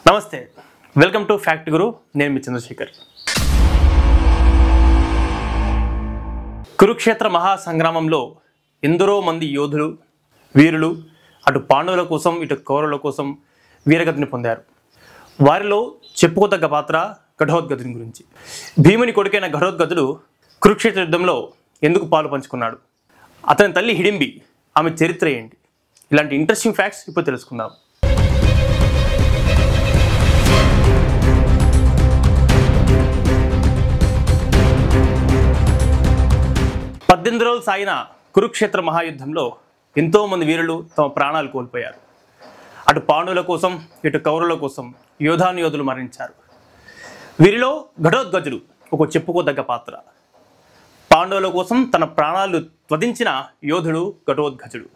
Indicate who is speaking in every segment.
Speaker 1: నమస్తే, welcome to fact గురు. నేను మీ చంద్రశేఖర్. కురుక్షేత్ర మహాసంగ్రామంలో ఎందరో మంది యోధులు, వీరులు అటు పాండవుల కోసం ఇటు కౌరవుల కోసం వీరగతిని పొందారు. వారిలో చెప్పుకోదగ్గ పాత్ర ఘటోత్కచుని గురించి. భీముని కొడుకైన ఘటోత్కచుడు కురుక్షేత్ర యుద్ధంలో ఎందుకు పాలు పంచుకున్నాడు, అతని తల్లి హిడింబి, ఆమె చరిత్ర ఏంటి, ఇలాంటి ఇంట్రెస్టింగ్ ఫ్యాక్ట్స్ ఇప్పుడు తెలుసుకుందాం. పద్దెనిమిది రోజులు సాగిన కురుక్షేత్ర మహాయుద్ధంలో ఎంతోమంది వీరులు తమ ప్రాణాలు కోల్పోయారు. అటు పాండవుల కోసం ఇటు కౌరవుల కోసం యోధానుయోధులు మరణించారు. వీరిలో ఘటోత్కచుడు ఒక చెప్పుకోదగ్గ పాత్ర. పాండవుల కోసం తన ప్రాణాలు త్వదించిన యోధుడు ఘటోత్కచుడు.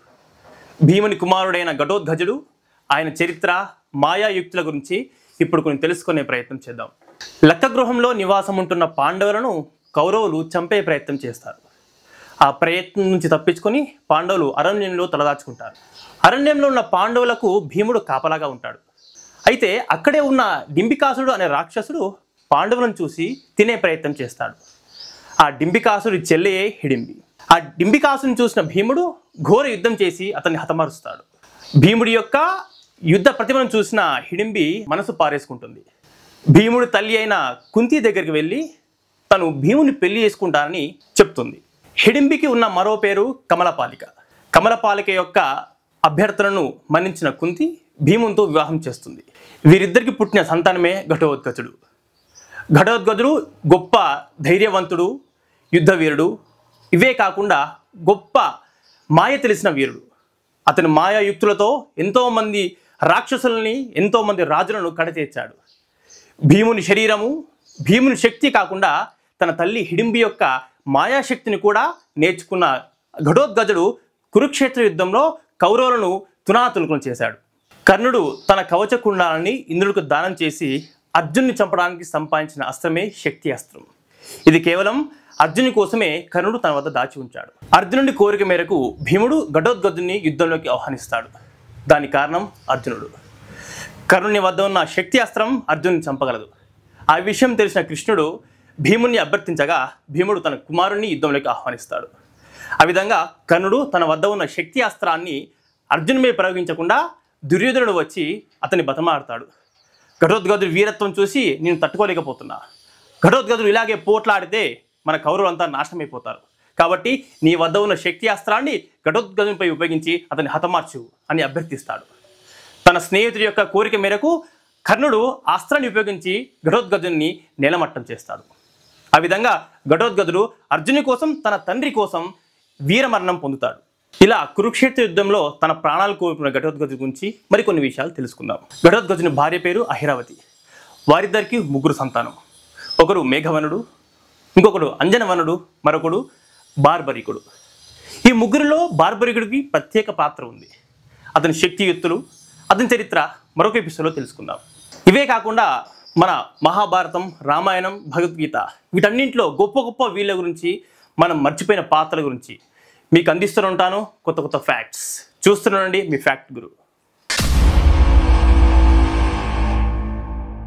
Speaker 1: భీముని కుమారుడైన ఘటోత్కచుడు, ఆయన చరిత్ర, మాయాయుక్తుల గురించి ఇప్పుడు కొన్ని తెలుసుకునే ప్రయత్నం చేద్దాం. లక్కగృహంలో నివాసం ఉంటున్న పాండవులను కౌరవులు చంపే ప్రయత్నం చేస్తారు. ఆ ప్రయత్నం నుంచి తప్పించుకొని పాండవులు అరణ్యంలో తలదాచుకుంటారు. అరణ్యంలో ఉన్న పాండవులకు భీముడు కాపలాగా ఉంటాడు. అయితే అక్కడే ఉన్న డింబికాసుడు అనే రాక్షసుడు పాండవులను చూసి తినే ప్రయత్నం చేస్తాడు. ఆ డింబికాసుడి చెల్లెయే హిడింబి. ఆ డింబికాసుని చూసిన భీముడు ఘోర యుద్ధం చేసి అతన్ని హతమారుస్తాడు. భీముడి యొక్క యుద్ధ ప్రతిభను చూసిన హిడింబి మనసు పారేసుకుంటుంది. భీముడి తల్లి అయిన కుంతి దగ్గరికి వెళ్ళి తను భీముని పెళ్లి చేసుకుంటానని చెప్తుంది. హిడింబికి ఉన్న మరో పేరు కమలపాలిక. కమలపాలిక యొక్క అభ్యర్థనను మన్నించిన కుంతి భీమునితో వివాహం చేస్తుంది. వీరిద్దరికి పుట్టిన సంతానమే ఘటోత్కచుడు. ఘటోత్కచుడు గొప్ప ధైర్యవంతుడు, యుద్ధవీరుడు. ఇవే కాకుండా గొప్ప మాయ తెలిసిన వీరుడు. అతని మాయాయుక్తులతో ఎంతోమంది రాక్షసులని, ఎంతోమంది రాజులను కడతీర్చాడు. భీముని శరీరము, భీముని శక్తి కాకుండా తన తల్లి హిడింబి యొక్క మాయాశక్తిని కూడా నేర్చుకున్న ఘటోత్కచుడు కురుక్షేత్ర యుద్ధంలో కౌరవులను తునాతునకలు చేశాడు. కర్ణుడు తన కవచ కుండాలని ఇంద్రుడికి దానం చేసి అర్జున్ని చంపడానికి సంపాదించిన అస్త్రమే శక్తి అస్త్రం. ఇది కేవలం అర్జుని కోసమే కర్ణుడు తన వద్ద దాచి ఉంచాడు. అర్జునుడి కోరిక మేరకు భీముడు ఘటోత్కచుడిని యుద్ధంలోకి ఆహ్వానిస్తాడు. దానికి కారణం అర్జునుడు. కర్ణుని వద్ద ఉన్న శక్తి అస్త్రం అర్జున్ని చంపగలదు. ఆ విషయం తెలిసిన కృష్ణుడు భీముని అభ్యర్థించగా భీముడు తన కుమారుణ్ణి యుద్ధంలోకి ఆహ్వానిస్తాడు. ఆ విధంగా కర్ణుడు తన వద్ద ఉన్న శక్తి అస్త్రాన్ని అర్జును మీద ప్రయోగించకుండా దుర్యోధనుడు వచ్చి అతన్ని బతమాడతాడు. ఘటోత్కచుడి వీరత్వం చూసి నేను తట్టుకోలేకపోతున్నా, ఘటోత్కచుడు ఇలాగే పోట్లాడితే మన కౌరవులంతా నాశనమైపోతారు, కాబట్టి నీ వద్ద ఉన్న శక్తి అస్త్రాన్ని ఘటోత్కచునిపై ఉపయోగించి అతన్ని హతమార్చు అని అభ్యర్థిస్తాడు. తన స్నేహితుడి యొక్క కోరిక మేరకు కర్ణుడు అస్త్రాన్ని ఉపయోగించి ఘటోత్కచుడిని నేలమట్టం చేస్తాడు. ఆ విధంగా ఘటోత్కచుడు అర్జుని కోసం, తన తండ్రి కోసం వీరమరణం పొందుతాడు. ఇలా కురుక్షేత్ర యుద్ధంలో తన ప్రాణాలు కోల్పోయిన ఘటోత్కచుడి గురించి మరికొన్ని విషయాలు తెలుసుకుందాం. ఘటోత్కచుని భార్య పేరు అహిరావతి. వారిద్దరికి ముగ్గురు సంతానం. ఒకరు మేఘవనుడు, ఇంకొకడు అంజనవనుడు, మరొకడు బార్బరికుడు. ఈ ముగ్గురిలో బార్బరికుడికి ప్రత్యేక పాత్ర ఉంది. అతని శక్తియుక్తులు, అతని చరిత్ర మరొక ఎపిసోడ్లో తెలుసుకుందాం. ఇవే కాకుండా మన మహాభారతం, రామాయణం, భగవద్గీత వీటన్నింటిలో గొప్ప గొప్ప వీళ్ళ గురించి, మనం మర్చిపోయిన పాత్రల గురించి మీకు అందిస్తూ ఉంటాను కొత్త కొత్త ఫ్యాక్ట్స్. చూస్తుండండి మీ ఫ్యాక్ట్ గురు.